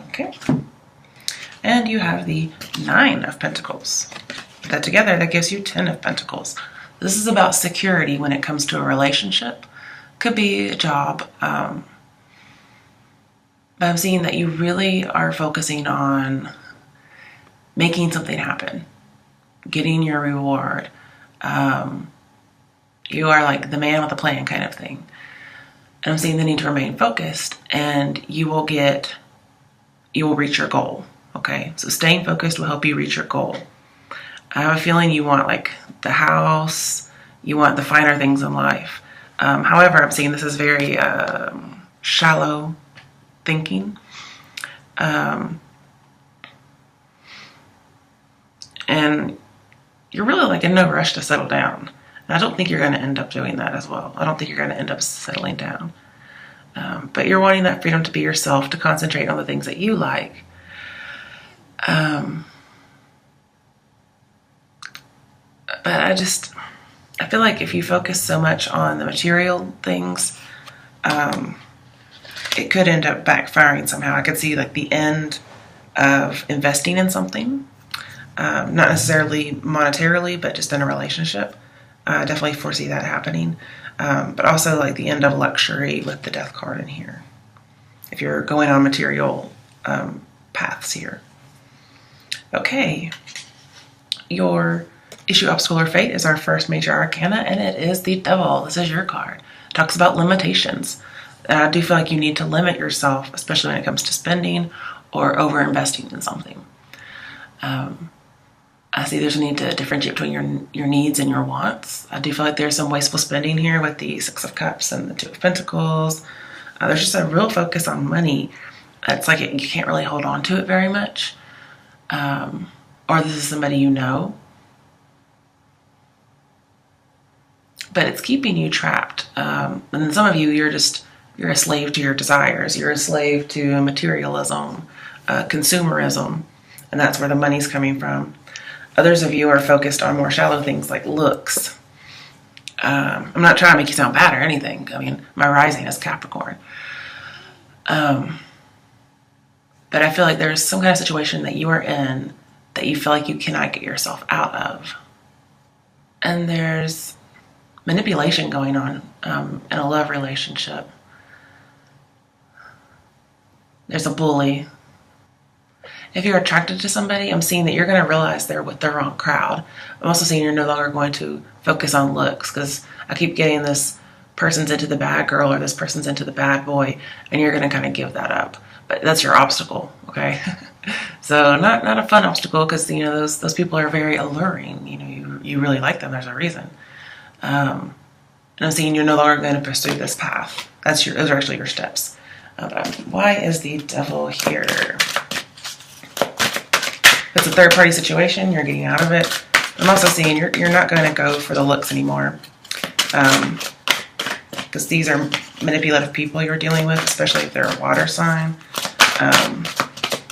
Okay. And you have the 9 of Pentacles. Put that together, that gives you 10 of Pentacles. This is about security when it comes to a relationship. Could be a job. But I'm seeing that you really are focusing on making something happen, getting your reward. You are like the man with a plan kind of thing. And I'm seeing the need to remain focused, and you will reach your goal. Okay, so staying focused will help you reach your goal. I have a feeling you want like the house, you want the finer things in life. However, I'm seeing this is very shallow thinking. And you're really like in no rush to settle down. And I don't think you're going to end up doing that as well. I don't think you're going to end up settling down. But you're wanting that freedom to be yourself, to concentrate on the things that you like. But I feel like if you focus so much on the material things, it could end up backfiring somehow. I could see like the end of investing in something, not necessarily monetarily, but just in a relationship. I definitely foresee that happening. But also like the end of luxury with the Death card in here, if you're going on material paths here. Okay, your issue, obstacle, or fate is our first major arcana, and it is the Devil. This is your card. It talks about limitations. I do feel like you need to limit yourself, especially when it comes to spending or over-investing in something. I see there's a need to differentiate between your needs and your wants. I do feel like there's some wasteful spending here with the 6 of Cups and the 2 of Pentacles. There's just a real focus on money. It's like you can't really hold on to it very much. Or this is somebody you know. But it's keeping you trapped. And then some of you, you're a slave to your desires. You're a slave to materialism, consumerism, and that's where the money's coming from. Others of you are focused on more shallow things like looks. I'm not trying to make you sound bad or anything. I mean, my rising is Capricorn. But I feel like there's some kind of situation that you are in that you feel like you cannot get yourself out of. And there's manipulation going on in a love relationship. There's a bully. If you're attracted to somebody, I'm seeing that you're going to realize they're with the wrong crowd. I'm also seeing you're no longer going to focus on looks, because I keep getting this person's into the bad girl or this person's into the bad boy, and you're going to kind of give that up. But that's your obstacle, okay? So not a fun obstacle, because you know those people are very alluring. You know, you really like them. There's a reason. And I'm seeing you're no longer going to pursue this path. Those are actually your steps. Why is the Devil here? It's a third-party situation. You're getting out of it. I'm also seeing you're not going to go for the looks anymore, because these are manipulative people you're dealing with, especially if they're a water sign.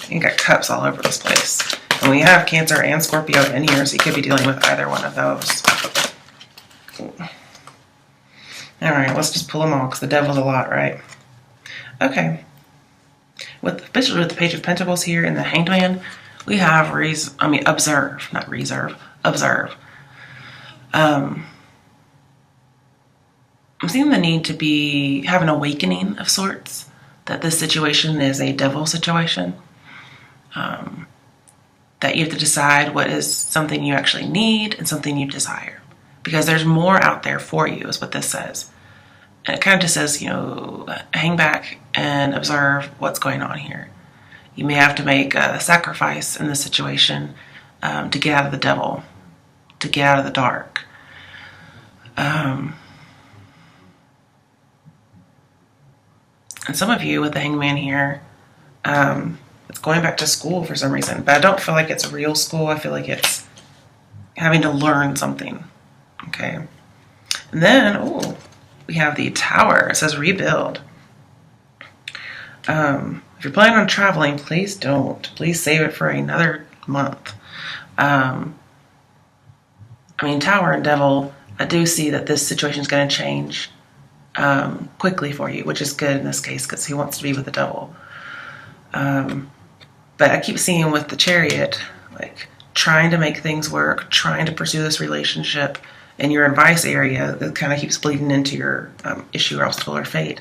You got cups all over this place. And we have Cancer and Scorpio in here, so you could be dealing with either one of those. All right, let's just pull them all, because the Devil's a lot, right? Okay. Especially with the Page of Pentacles here and the Hanged Man, we have observe, not reserve, observe. I'm seeing the need to have an awakening of sorts, that this situation is a Devil situation. That you have to decide what is something you actually need and something you desire. Because there's more out there for you, is what this says. And it kind of just says, hang back and observe what's going on here. You may have to make a sacrifice in this situation to get out of the Devil, to get out of the dark. And some of you with the Hangman here, it's going back to school for some reason. But I don't feel like it's real school. I feel like it's having to learn something. Okay. And then, we have the Tower. It says rebuild. If you're planning on traveling, please don't. Please save it for another month. Tower and Devil, I do see that this situation is going to change quickly for you, which is good in this case, because he wants to be with the Devil. But I keep seeing with the Chariot, like trying to make things work, trying to pursue this relationship in your advice area that kind of keeps bleeding into your issue, obstacle, or fate.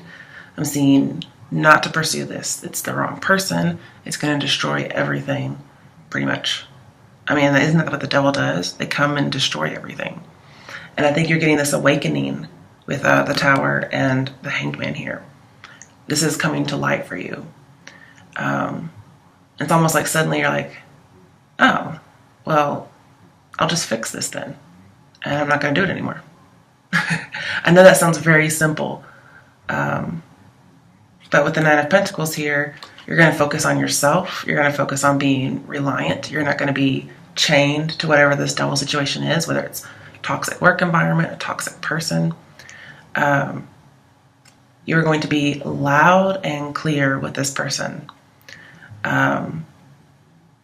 I'm seeing not to pursue this. It's the wrong person. It's going to destroy everything, pretty much. I mean, isn't that what the devil does? They come and destroy everything. And I think you're getting this awakening with the Tower and the Hanged Man here. This is coming to light for you. It's almost like suddenly you're like, oh, well, I'll just fix this then. And I'm not going to do it anymore. I know that sounds very simple. But with the Nine of Pentacles here, you're going to focus on yourself. You're going to focus on being reliant. You're not going to be chained to whatever this devil situation is, whether it's toxic work environment, a toxic person. You're going to be loud and clear with this person.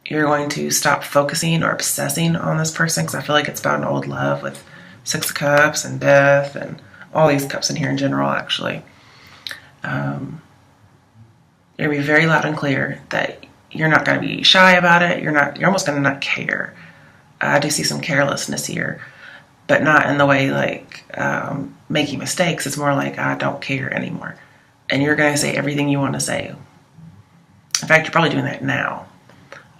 You're going to stop focusing or obsessing on this person, because I feel like it's about an old love with Six of Cups and Death and all these cups in here in general, actually. You're going to be very loud and clear that you're not going to be shy about it. You're almost going to not care. I do see some carelessness here, but not in the way like making mistakes. It's more like, I don't care anymore. And you're going to say everything you want to say. In fact, you're probably doing that now.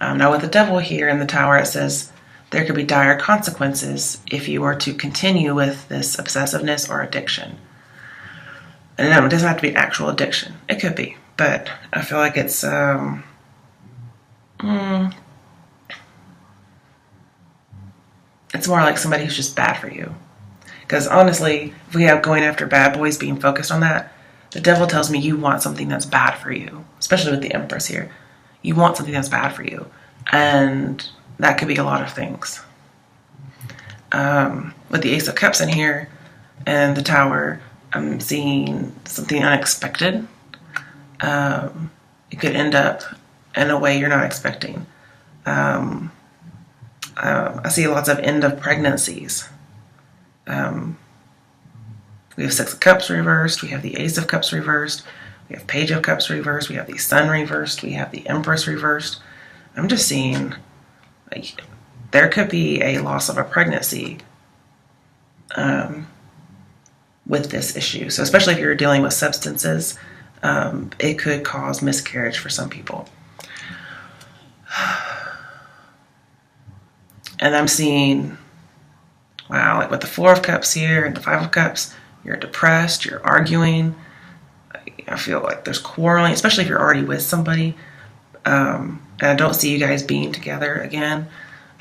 Now with the devil here in the Tower, it says there could be dire consequences if you were to continue with this obsessiveness or addiction. And no, it doesn't have to be actual addiction. It could be, but I feel like it's it's more like somebody who's just bad for you. Because honestly, if we have going after bad boys, being focused on that, the devil tells me you want something that's bad for you, especially with the Empress here. You want something that's bad for you. And that could be a lot of things. With the Ace of Cups in here and the Tower, I'm seeing something unexpected. It could end up in a way you're not expecting. I see lots of end of pregnancies. We have Six of Cups reversed. We have the Ace of Cups reversed. We have Page of Cups reversed. We have the Sun reversed. We have the Empress reversed. I'm just seeing, like, there could be a loss of a pregnancy with this issue. So especially if you're dealing with substances, it could cause miscarriage for some people. And I'm seeing, wow, like with the Four of Cups here and the Five of Cups, you're depressed, you're arguing. I feel like there's quarreling, especially if you're already with somebody. And I don't see you guys being together again,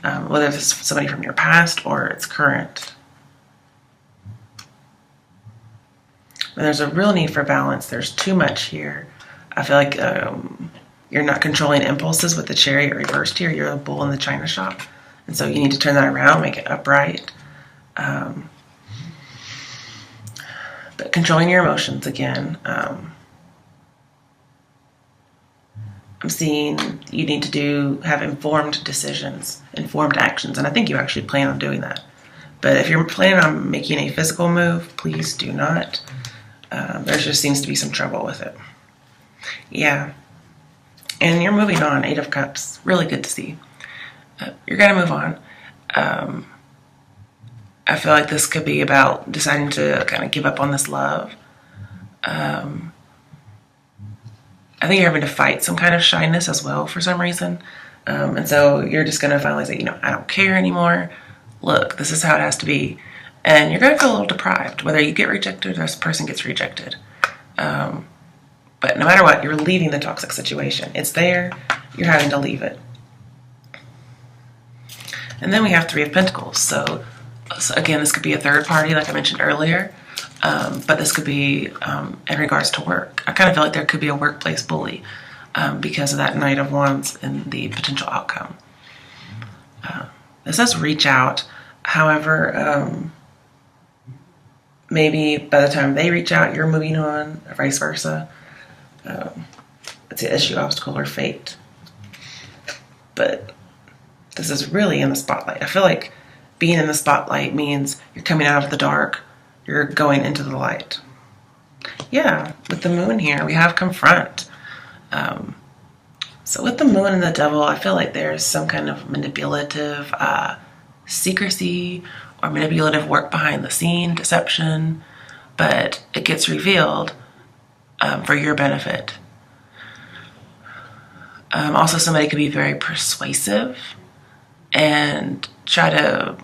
whether it's somebody from your past or it's current. But there's a real need for balance. There's too much here. I feel like you're not controlling impulses with the Chariot reversed here. You're a bull in the china shop. And so you need to turn that around, make it upright. But controlling your emotions again. I'm seeing you need to have informed decisions, informed actions. And I think you actually plan on doing that. But if you're planning on making a physical move, please do not. There just seems to be some trouble with it. Yeah. And you're moving on, Eight of Cups. Really good to see. You're going to move on. I feel like this could be about deciding to kind of give up on this love. I think you're having to fight some kind of shyness as well for some reason. And so you're just going to finally say, I don't care anymore. Look, this is how it has to be. And you're going to feel a little deprived, whether you get rejected or this person gets rejected. But no matter what, you're leaving the toxic situation. It's there. You're having to leave it. And then we have Three of Pentacles. So again, this could be a third party, like I mentioned earlier. But this could be in regards to work. I kind of feel like there could be a workplace bully because of that Knight of Wands and the potential outcome. This says reach out. However, maybe by the time they reach out, you're moving on, or vice versa. It's an issue, obstacle, or fate. But this is really in the spotlight. I feel like being in the spotlight means you're coming out of the dark. You're going into the light. Yeah, with the moon here, we have confront. So with the moon and the devil, I feel like there's some kind of manipulative secrecy or manipulative work behind the scene, deception, but it gets revealed for your benefit. Also, somebody could be very persuasive and try to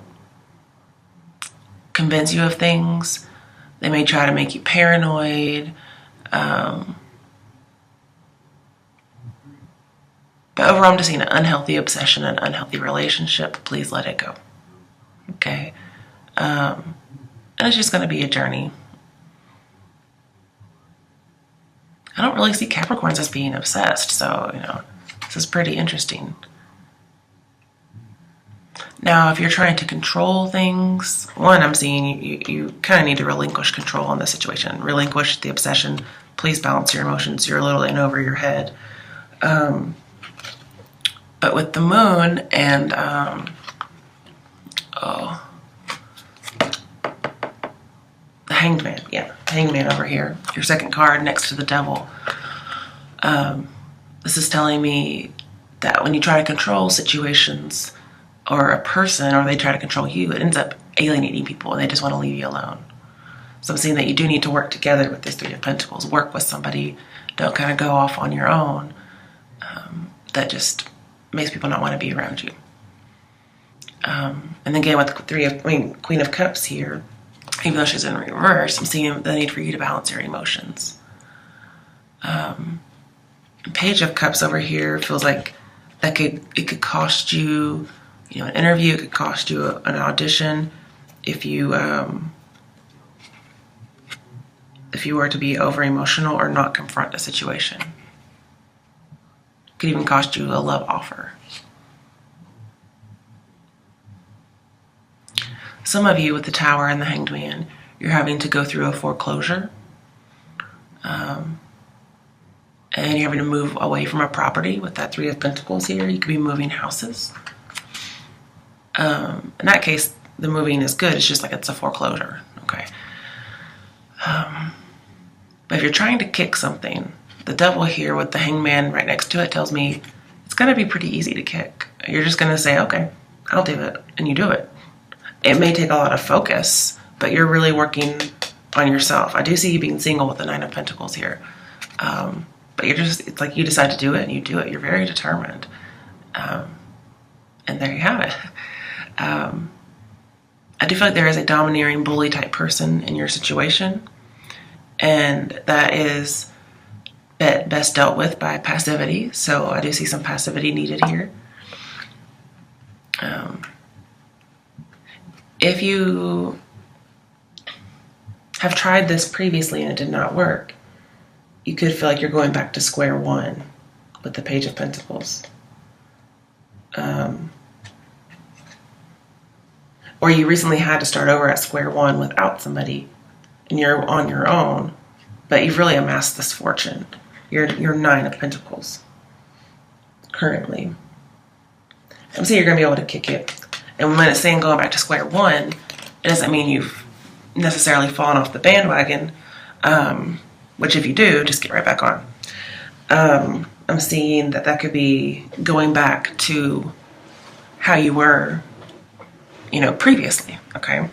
convince you of things. They may try to make you paranoid. But overall, I'm just seeing an unhealthy obsession, an unhealthy relationship. Please let it go. Okay? And it's just going to be a journey. I don't really see Capricorns as being obsessed, so, this is pretty interesting. Now, if you're trying to control things, one, I'm seeing you kind of need to relinquish control in this situation. Relinquish the obsession. Please balance your emotions. You're a little in over your head. But with the moon and, the Hanged Man. Yeah, Hanged Man over here. Your second card next to the devil. This is telling me that when you try to control situations or a person, or they try to control you, it ends up alienating people and they just want to leave you alone. So I'm seeing that you do need to work together with this Three of Pentacles. Work with somebody. Don't kind of go off on your own. That just makes people not want to be around you. And again, with Queen of Cups here, even though she's in reverse, I'm seeing the need for you to balance your emotions. Page of Cups over here feels like it could cost you, an interview. It could cost you an audition if you were to be over emotional or not confront a situation. It could even cost you a love offer. Some of you with the Tower and the Hanged Man, you're having to go through a foreclosure. And you're having to move away from a property with that Three of Pentacles here. You could be moving houses. In that case, the moving is good. It's just like it's a foreclosure. Okay. But if you're trying to kick something, the devil here with the Hanged Man right next to it tells me it's going to be pretty easy to kick. You're just going to say, okay, I'll do it. And you do it. It may take a lot of focus, but you're really working on yourself. I do see you being single with the Nine of Pentacles here. But it's like you decide to do it and you do it. You're very determined. And there you have it. I do feel like there is a domineering bully type person in your situation. And that is best dealt with by passivity. So I do see some passivity needed here. If you have tried this previously and it did not work, you could feel like you're going back to square one with the Page of Pentacles. Or you recently had to start over at square one without somebody and you're on your own, but you've really amassed this fortune. You're Nine of Pentacles currently. I'm saying you're going to be able to kick it. And when it's saying going back to square one, it doesn't mean you've necessarily fallen off the bandwagon, which if you do, just get right back on. I'm seeing that could be going back to how you were, previously, okay?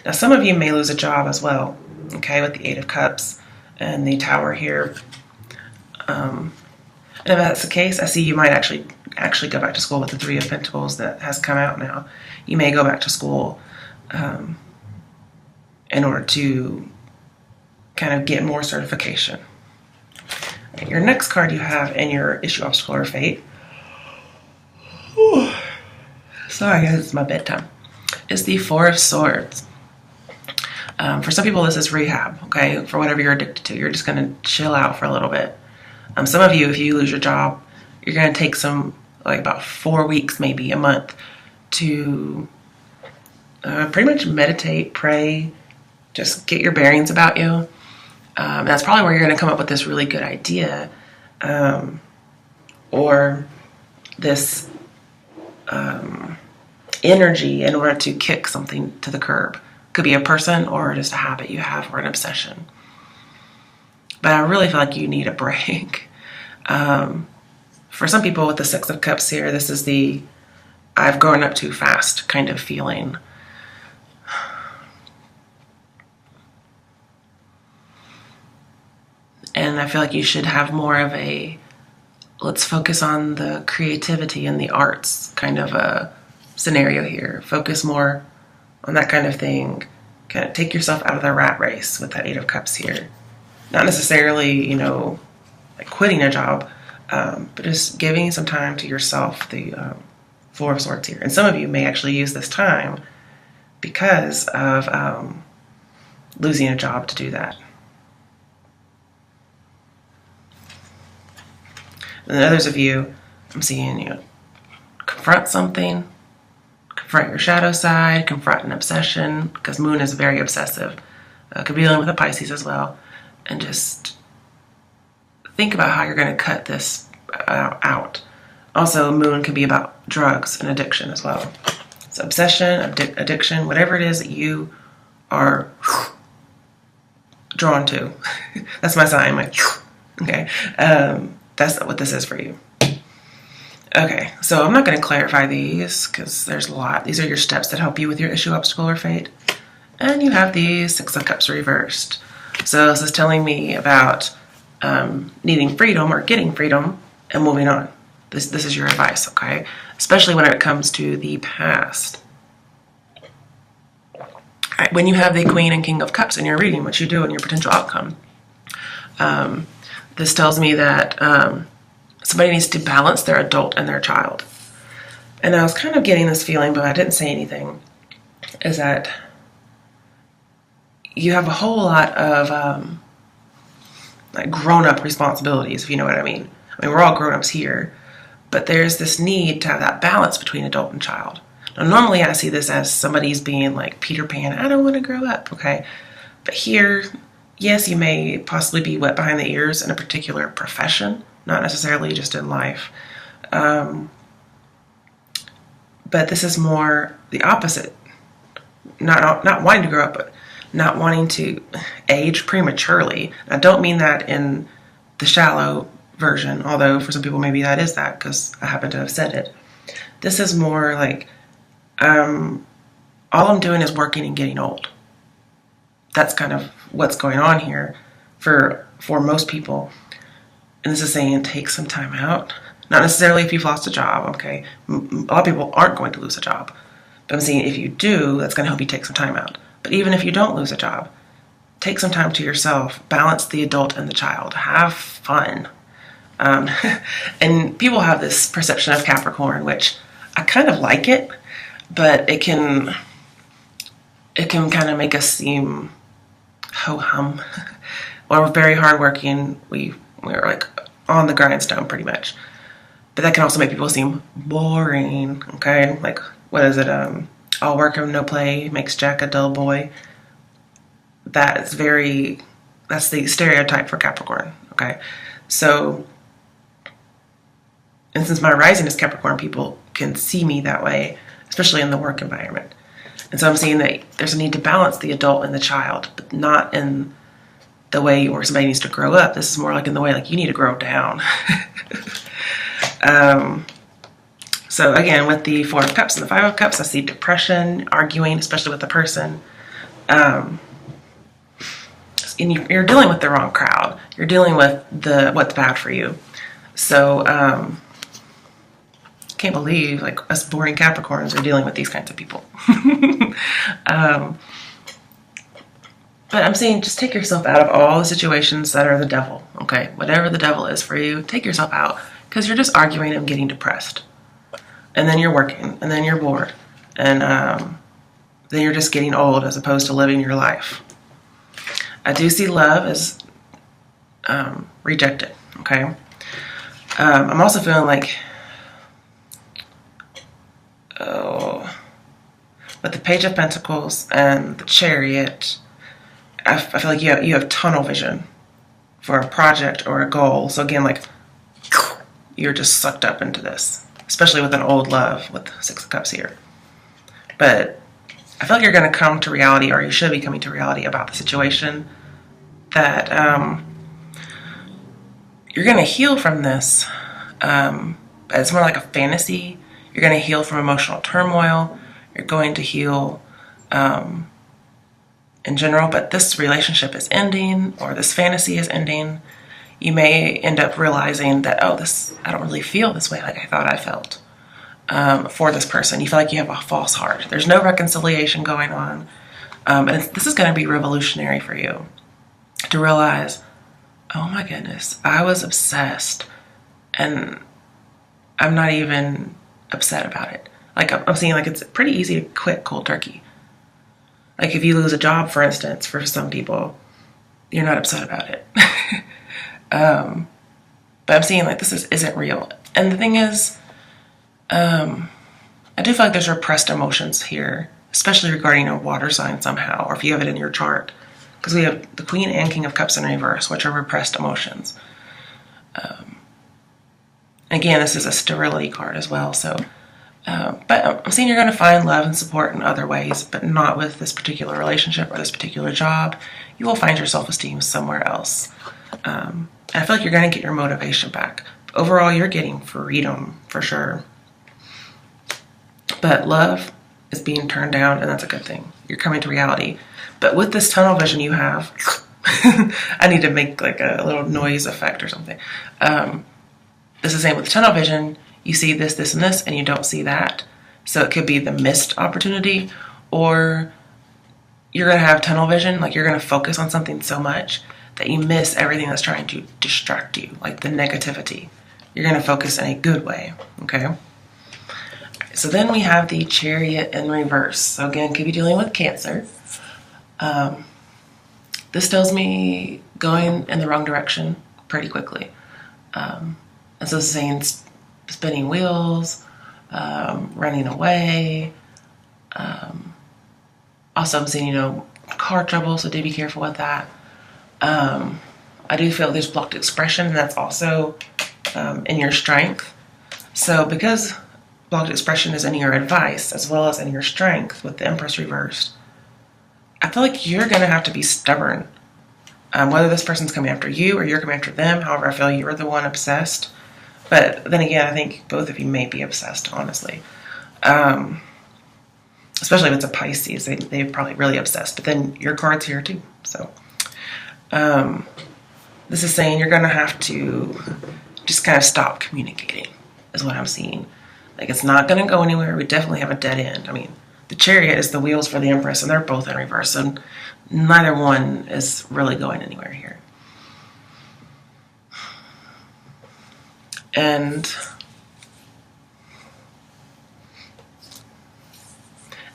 Now, some of you may lose a job as well, okay, with the Eight of Cups and the Tower here. And if that's the case, I see you might actually go back to school with the Three of Pentacles that has come out now. You may go back to school in order to kind of get more certification. Your next card you have in your issue obstacle or fate. Whew. Sorry guys, it's my bedtime. Is the Four of Swords. For some people this is rehab, okay? For whatever you're addicted to. You're just going to chill out for a little bit. Some of you, if you lose your job, you're going to take about 4 weeks, maybe a month, to pretty much meditate, pray, just get your bearings about you. That's probably where you're going to come up with this really good idea or this energy in order to kick something to the curb. Could be a person or just a habit you have or an obsession. But I really feel like you need a break. For some people with the Six of Cups here, this is the I've grown up too fast kind of feeling. And I feel like you should have more of a let's focus on the creativity and the arts kind of a scenario here. Focus more on that kind of thing. Kind of take yourself out of the rat race with that Eight of Cups here. Not necessarily, like quitting a job, but just giving some time to yourself, the Four of Swords here. And some of you may actually use this time because of losing a job to do that. And then others of you, I'm seeing confront something, confront your shadow side, confront an obsession, because Moon is very obsessive. Could be dealing with a Pisces as well. And just think about how you're going to cut this out. Also, Moon can be about drugs and addiction as well. So obsession, addiction, whatever it is that you are drawn to. That's my sign, okay. That's what this is for you. Okay, so I'm not going to clarify these because there's a lot. These are your steps that help you with your issue, obstacle, or fate. And you have the Six of Cups reversed. So this is telling me about needing freedom or getting freedom and moving on. This is your advice, okay? Especially when it comes to the past. All right, when you have the Queen and King of Cups in your reading, what you do and your potential outcome. This tells me that somebody needs to balance their adult and their child. And I was kind of getting this feeling, but I didn't say anything, is that you have a whole lot of like grown-up responsibilities, if you know what I mean. I mean, we're all grown-ups here, but there's this need to have that balance between adult and child. Now, normally I see this as somebody's being like Peter Pan, I don't want to grow up, okay? But here, yes, you may possibly be wet behind the ears in a particular profession, not necessarily just in life. But this is more the opposite. Not wanting to grow up, but not wanting to age prematurely. I don't mean that in the shallow version, although for some people maybe that is that because I happen to have said it. This is more like all I'm doing is working and getting old. That's kind of what's going on here for most people. And this is saying take some time out. Not necessarily if you've lost a job, okay? A lot of people aren't going to lose a job. But I'm saying if you do, that's going to help you take some time out. But even if you don't lose a job, take some time to yourself. Balance the adult and the child. Have fun. And people have this perception of Capricorn, which I kind of like it, but it can kind of make us seem ho-hum. We're very hardworking. We're like on the grindstone pretty much. But that can also make people seem boring, okay? Like, what is it? All work and no play makes Jack a dull boy. That's the stereotype for Capricorn, okay? So, and since my rising is Capricorn, people can see me that way, especially in the work environment. And so I'm seeing that there's a need to balance the adult and the child, but not in the way where somebody needs to grow up. This is more like in the way like you need to grow down. So again, with the Four of Cups and the Five of Cups, I see depression, arguing, especially with the person. And you're dealing with the wrong crowd. You're dealing with what's bad for you. So can't believe like us boring Capricorns are dealing with these kinds of people. But I'm saying just take yourself out of all the situations that are the devil, okay? Whatever the devil is for you, take yourself out because you're just arguing and getting depressed. And then you're working, and then you're bored. And then you're just getting old as opposed to living your life. I do see love as rejected, okay? I'm also feeling like, with the Page of Pentacles and the Chariot, I feel like you have tunnel vision for a project or a goal. So again, like you're just sucked up into this, especially with an old love with Six of Cups here. But I feel like you're going to come to reality, or you should be coming to reality about the situation, that you're going to heal from this. It's more like a fantasy. You're going to heal from emotional turmoil. You're going to heal in general, but this relationship is ending, or this fantasy is ending. You may end up realizing that, oh, I don't really feel this way like I thought I felt for this person. You feel like you have a false heart. There's no reconciliation going on. And this is going to be revolutionary for you to realize, oh my goodness, I was obsessed and I'm not even upset about it. Like, I'm seeing like it's pretty easy to quit cold turkey. Like if you lose a job, for instance, for some people, you're not upset about it. But I'm seeing like this isn't real. And the thing is, I do feel like there's repressed emotions here, especially regarding a water sign somehow, or if you have it in your chart. Because we have the Queen and King of Cups in reverse, which are repressed emotions. Again, this is a sterility card as well. So, but I'm seeing you're going to find love and support in other ways, but not with this particular relationship or this particular job. You will find your self-esteem somewhere else. And I feel like you're going to get your motivation back. Overall, you're getting freedom for sure. But love is being turned down, and that's a good thing. You're coming to reality. But with this tunnel vision you have, I need to make like a little noise effect or something. This is the same with tunnel vision. You see this, this, and this, and you don't see that. So it could be the missed opportunity, or you're going to have tunnel vision, like you're going to focus on something so much that you miss everything that's trying to distract you, like the negativity. You're going to focus in a good way, okay? So then we have the Chariot in reverse. So again, could be dealing with Cancer. This tells me going in the wrong direction pretty quickly. And so it's saying spinning wheels, running away. Also, I'm seeing, car trouble, so do be careful with that. I do feel there's blocked expression, and that's also in your strength. So because blocked expression is in your advice as well as in your strength with the Empress reversed, I feel like you're going to have to be stubborn. Whether this person's coming after you or you're coming after them, however, I feel you're the one obsessed. But then again, I think both of you may be obsessed, honestly. Especially if it's a Pisces, they're probably really obsessed. But then your card's here too. So this is saying you're going to have to just kind of stop communicating, is what I'm seeing. Like, it's not going to go anywhere. We definitely have a dead end. I mean, the Chariot is the wheels for the Empress, and they're both in reverse. And neither one is really going anywhere here. And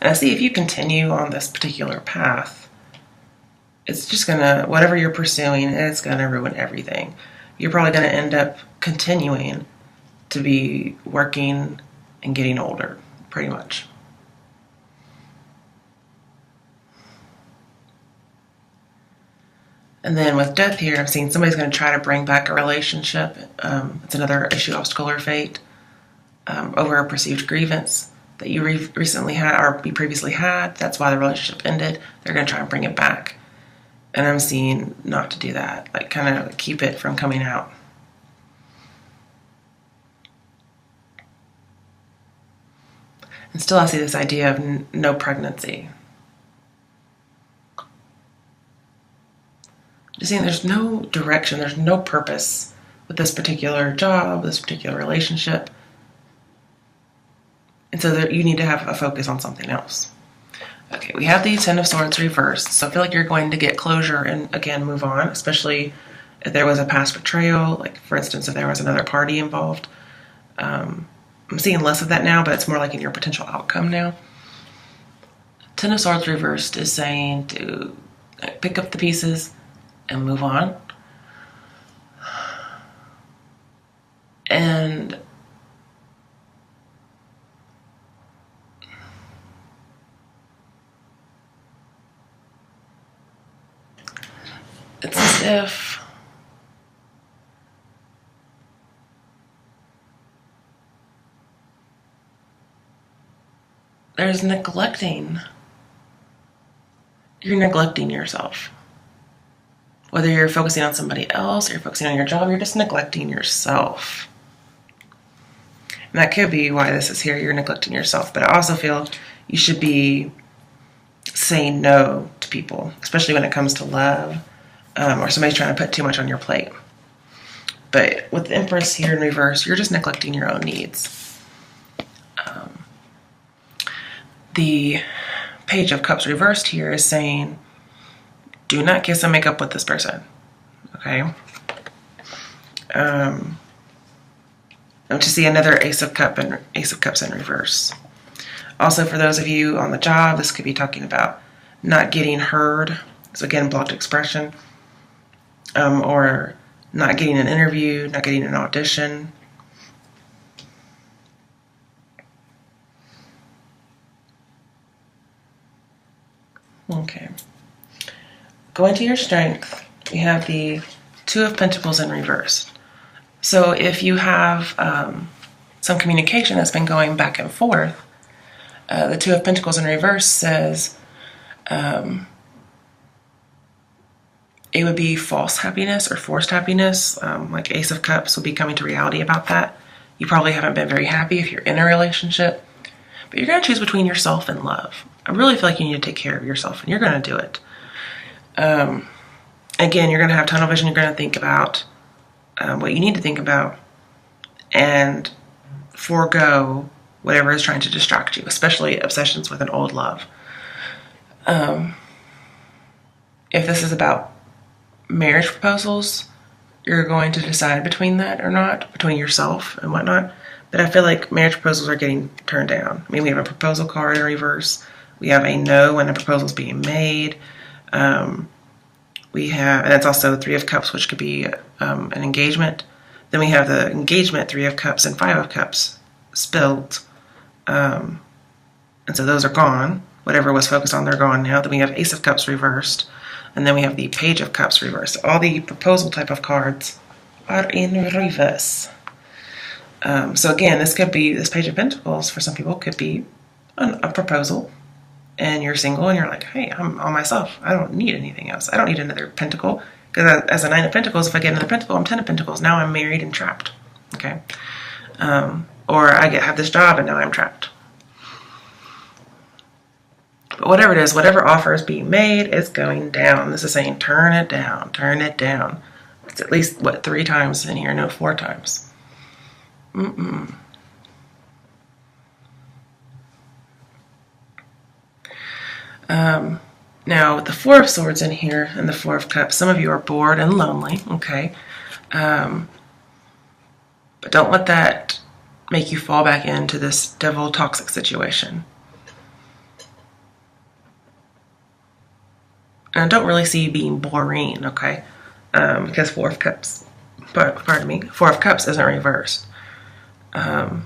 I see if you continue on this particular path, it's just going to, whatever you're pursuing, it's going to ruin everything. You're probably going to end up continuing to be working and getting older, pretty much. And then with Death here, I'm seeing somebody's going to try to bring back a relationship. It's another issue, obstacle, or fate over a perceived grievance that you recently had or you previously had. That's why the relationship ended. They're going to try and bring it back. And I'm seeing not to do that, like kind of keep it from coming out. And still I see this idea of no pregnancy. Just seeing there's no direction, there's no purpose with this particular job, this particular relationship. And so you need to have a focus on something else. Okay, we have the Ten of Swords reversed. So I feel like you're going to get closure and, again, move on, especially if there was a past betrayal. Like, for instance, if there was another party involved. I'm seeing less of that now, but it's more like in your potential outcome now. Ten of Swords reversed is saying to pick up the pieces and move on. And it's as if there's neglecting you're neglecting yourself. Whether you're focusing on somebody else or you're focusing on your job, you're just neglecting yourself. And that could be why this is here. You're neglecting yourself. But I also feel you should be saying no to people, especially when it comes to love, or somebody's trying to put too much on your plate. But with the Empress here in reverse, you're just neglecting your own needs. The Page of Cups reversed here is saying, do not kiss and make up with this person. Okay? I'm to see another Ace of Cups in reverse. Also, for those of you on the job, this could be talking about not getting heard. So again, blocked expression. Or not getting an interview, not getting an audition. Okay. Going to your strength, we have the Two of Pentacles in reverse. So if you have some communication that's been going back and forth, the Two of Pentacles in reverse says it would be false happiness or forced happiness. Like Ace of Cups will be coming to reality about that. You probably haven't been very happy if you're in a relationship, but you're going to choose between yourself and love. I really feel like you need to take care of yourself, and you're going to do it. Again, you're going to have tunnel vision. You're going to think about what you need to think about and forego whatever is trying to distract you, especially obsessions with an old love. If this is about marriage proposals, you're going to decide between that or not, between yourself and whatnot. But I feel like marriage proposals are getting turned down. I mean, we have a proposal card in reverse. We have a no when a proposal is being made. We have, and it's also Three of Cups, which could be an engagement. Then we have the engagement, Three of Cups and Five of Cups spilled. And so those are gone. Whatever was focused on, they're gone now. Then we have Ace of Cups reversed. And then we have the Page of Cups reversed. All the proposal type of cards are in reverse. So again, this Page of Pentacles for some people could be a proposal. And you're single and you're like, hey, I'm all myself. I don't need anything else. I don't need another pentacle. Because as a Nine of Pentacles, if I get another pentacle, I'm 10 of Pentacles. Now I'm married and trapped. Okay? Or I have this job and now I'm trapped. But whatever it is, whatever offer is being made is going down. This is saying turn it down, turn it down. It's at least, 3 times in here? No, 4 times. Now, with the Four of Swords in here and the Four of Cups, some of you are bored and lonely, okay? But don't let that make you fall back into this devil toxic situation. And I don't really see you being boring, okay? Because Four of Cups, pardon me, Four of Cups isn't reversed. If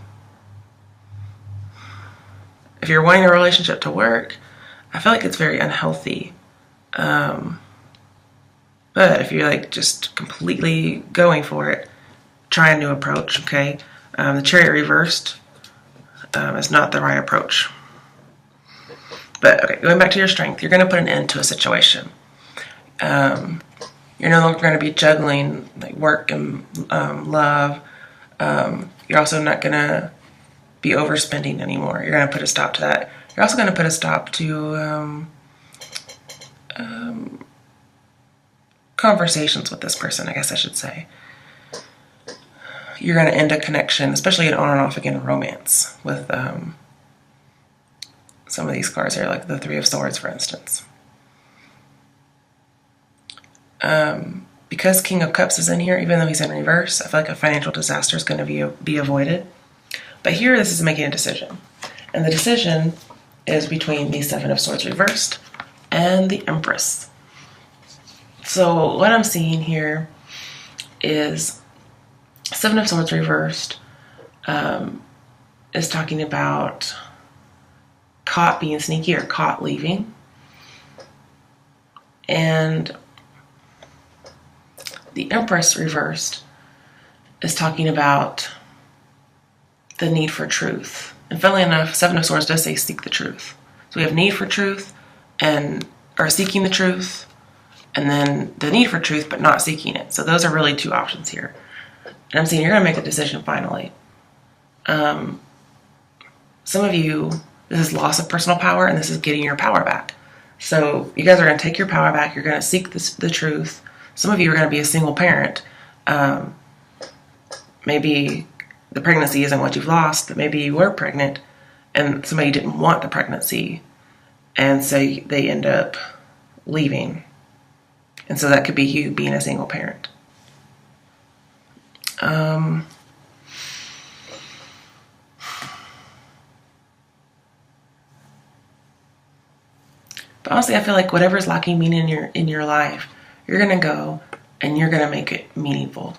you're wanting a relationship to work, I feel like it's very unhealthy. But if you're like just completely going for it, try a new approach, okay? The Chariot reversed is not the right approach. But okay, going back to your strength, you're going to put an end to a situation. You're no longer going to be juggling like work and love. You're also not going to be overspending anymore. You're going to put a stop to that. You're also going to put a stop to conversations with this person, I guess I should say. You're going to end a connection, especially an on and off again romance with some of these cards here, like the Three of Swords, for instance. Because King of Cups is in here, even though he's in reverse, I feel like a financial disaster is going to be avoided. But here, this is making a decision. And the decision is between the Seven of Swords reversed and the Empress. So what I'm seeing here is Seven of Swords reversed is talking about caught being sneaky or caught leaving. And the Empress reversed is talking about the need for truth. And funnily enough, Seven of Swords does say seek the truth. So we have need for truth or seeking the truth, and then the need for truth but not seeking it. So those are really two options here. And I'm saying you're going to make a decision finally. Some of you, this is loss of personal power, and this is getting your power back. So you guys are going to take your power back. You're going to seek the truth. Some of you are going to be a single parent. Maybe the pregnancy isn't what you've lost, but maybe you were pregnant and somebody didn't want the pregnancy, and so they end up leaving. And so that could be you being a single parent. But honestly, I feel like whatever's lacking meaning in your life, you're gonna go and you're gonna make it meaningful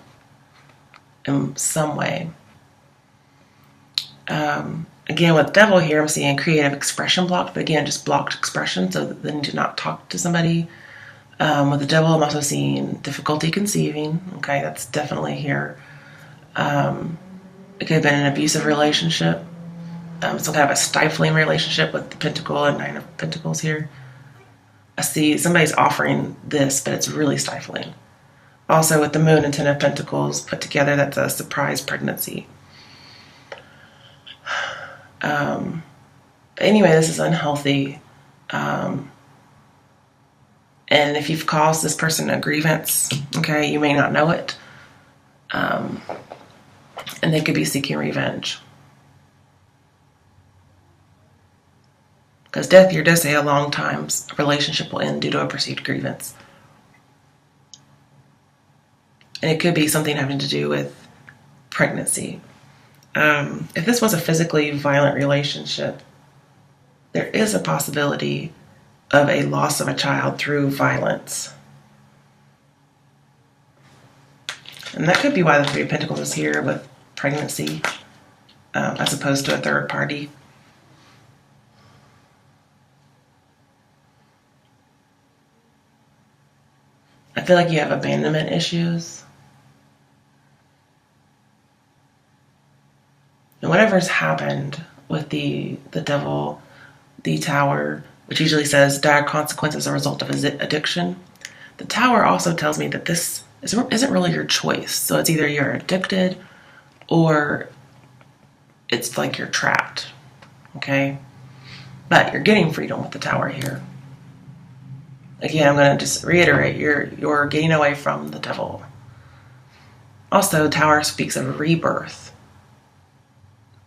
in some way. Again, with devil here, I'm seeing creative expression blocked, but again, just blocked expression, so that they need to not talk to somebody. With the devil, I'm also seeing difficulty conceiving. Okay, that's definitely here. It could have been an abusive relationship, some kind of a stifling relationship with the Pentacle and Nine of Pentacles here. I see somebody's offering this, but it's really stifling. Also, with the Moon and Ten of Pentacles put together, that's a surprise pregnancy. Anyway, this is unhealthy. And if you've caused this person a grievance, okay, you may not know it. And they could be seeking revenge. Because death here does say a long time a relationship will end due to a perceived grievance. And it could be something having to do with pregnancy. If this was a physically violent relationship, there is a possibility of a loss of a child through violence. And that could be why the Three of Pentacles is here with pregnancy, as opposed to a third party. I feel like you have abandonment issues. And whatever's happened with the devil, the Tower, which usually says dire consequences as a result of addiction, the Tower also tells me that this isn't really your choice. So it's either you're addicted or it's like you're trapped. Okay? But you're getting freedom with the Tower here. Again, I'm going to just reiterate, you're getting away from the devil. Also, Tower speaks of rebirth.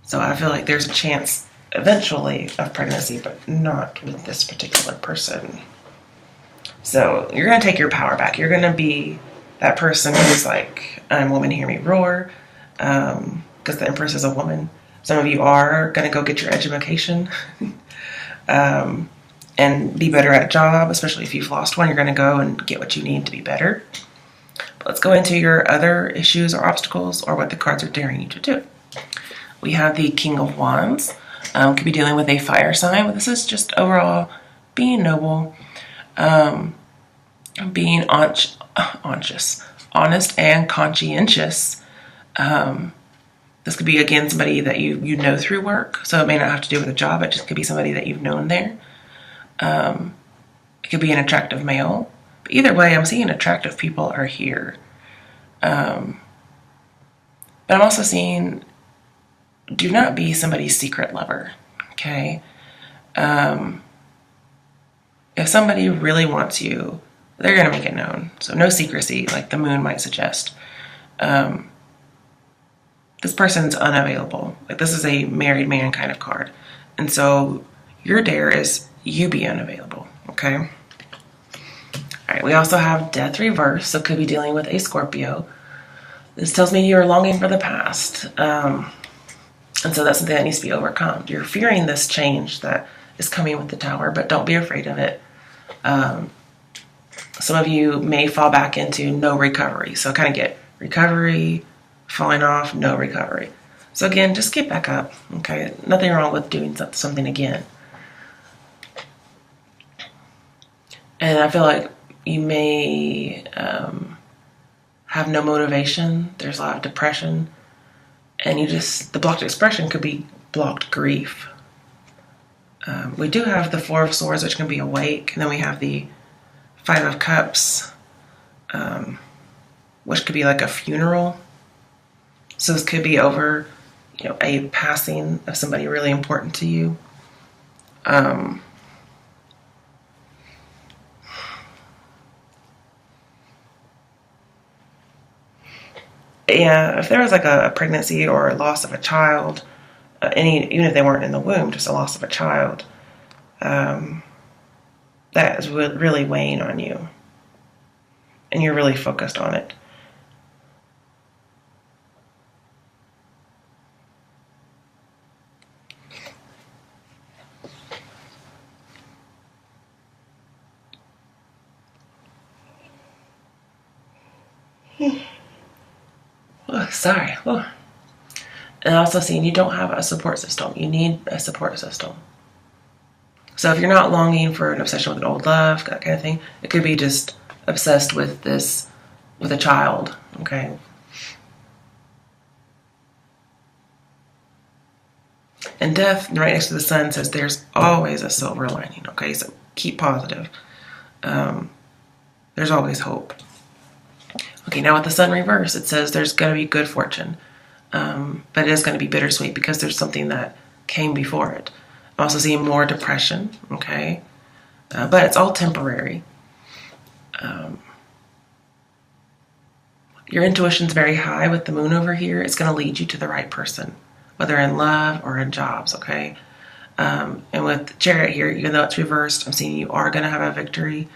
So I feel like there's a chance eventually of pregnancy, but not with this particular person. So you're going to take your power back. You're going to be that person who's like, woman, hear me roar, because the Empress is a woman. Some of you are going to go get your education. And be better at a job, especially if you've lost one. You're going to go and get what you need to be better. But let's go into your other issues or obstacles, or what the cards are daring you to do. We have the King of Wands. Could be dealing with a fire sign, but this is just overall being noble, being honest and conscientious. This could be, again, somebody that you know through work, so it may not have to do with a job. It just could be somebody that you've known there. It could be an attractive male. But either way, I'm seeing attractive people are here. But I'm also seeing, do not be somebody's secret lover, okay? If somebody really wants you, they're going to make it known. So no secrecy, like the Moon might suggest. This person's unavailable. Like, this is a married man kind of card. And so your dare is you be unavailable, okay? All right, we also have Death Reverse, so could be dealing with a Scorpio. This tells me you're longing for the past. And so that's something that needs to be overcome. You're fearing this change that is coming with the Tower, but don't be afraid of it. Some of you may fall back into no recovery. So kind of get recovery, falling off, no recovery. So again, just get back up, okay? Nothing wrong with doing something again. And I feel like you may have no motivation. There's a lot of depression. And the blocked expression could be blocked grief. We do have the Four of Swords, which can be awake. And then we have the Five of Cups, which could be like a funeral. So this could be over, a passing of somebody really important to you. Yeah, if there was like a pregnancy or a loss of a child, even if they weren't in the womb, just a loss of a child, that is really weighing on you, and you're really focused on it. Oh, sorry. Oh. And also seeing you don't have a support system. You need a support system. So if you're not longing for an obsession with an old love, that kind of thing, it could be just obsessed with this, with a child, okay? And death, right next to the sun, says there's always a silver lining, okay? So keep positive. There's always hope. Okay, now with the sun reverse, it says there's going to be good fortune. But it is going to be bittersweet because there's something that came before it. I'm also seeing more depression, okay? But it's all temporary. Your intuition's very high with the moon over here. It's going to lead you to the right person, whether in love or in jobs, okay? And with the Chariot here, even though it's reversed, I'm seeing you are going to have a victory.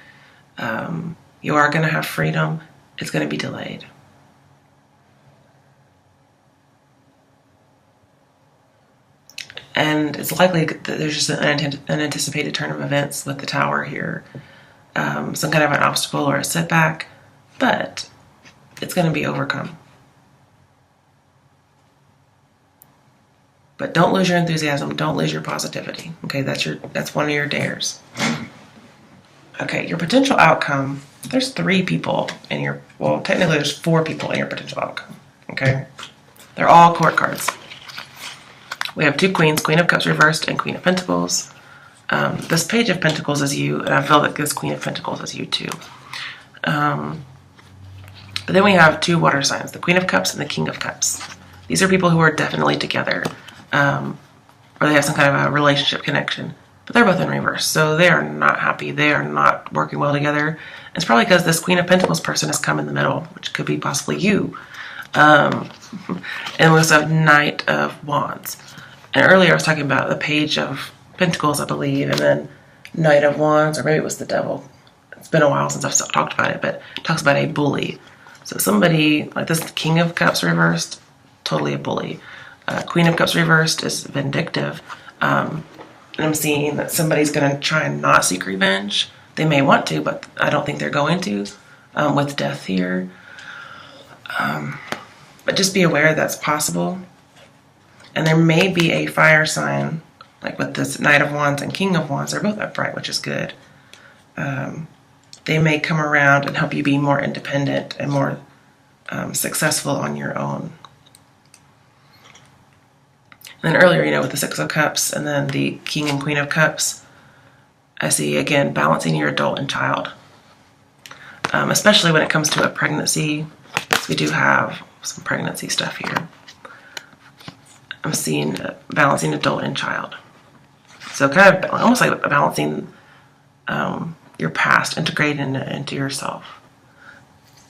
You are going to have freedom. It's going to be delayed. And it's likely that there's just an unanticipated turn of events with the Tower here. Some kind of an obstacle or a setback, but it's going to be overcome. But don't lose your enthusiasm. Don't lose your positivity. Okay, that's one of your dares. Okay, your potential outcome. There's 3 people in your, well, technically there's 4 people in your potential outcome. Okay, they're all court cards. We have 2 queens, Queen of Cups reversed and Queen of Pentacles. This Page of Pentacles is you, and I feel that this Queen of Pentacles is you too. But then we have 2 water signs, the Queen of Cups and the King of Cups. These are people who are definitely together, or they have some kind of a relationship connection, but they're both in reverse. So they are not happy. They are not working well together. It's probably because this Queen of Pentacles person has come in the middle, which could be possibly you. And we also have Knight of Wands. And earlier I was talking about the Page of Pentacles, I believe, and then Knight of Wands, or maybe it was the Devil. It's been a while since I've talked about it, but it talks about a bully. So somebody, like this King of Cups reversed, totally a bully. Queen of Cups reversed is vindictive. And I'm seeing that somebody's going to try and not seek revenge. They may want to, but I don't think they're going to, with death here. But just be aware that's possible. And there may be a fire sign, like with this Knight of Wands and King of Wands. They're both upright, which is good. They may come around and help you be more independent and more successful on your own. And then earlier, with the 6 of Cups and then the King and Queen of Cups, I see, again, balancing your adult and child. Especially when it comes to a pregnancy. So we do have some pregnancy stuff here. I'm seeing balancing adult and child. So kind of almost like balancing your past, integrating it into yourself.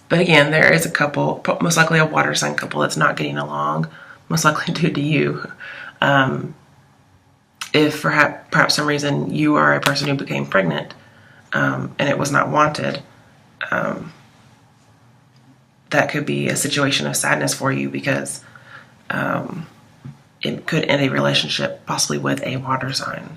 But again, there is a couple, most likely a water sign couple that's not getting along, most likely due to you. If for perhaps some reason you are a person who became pregnant and it was not wanted, that could be a situation of sadness for you because it could end a relationship possibly with a water sign.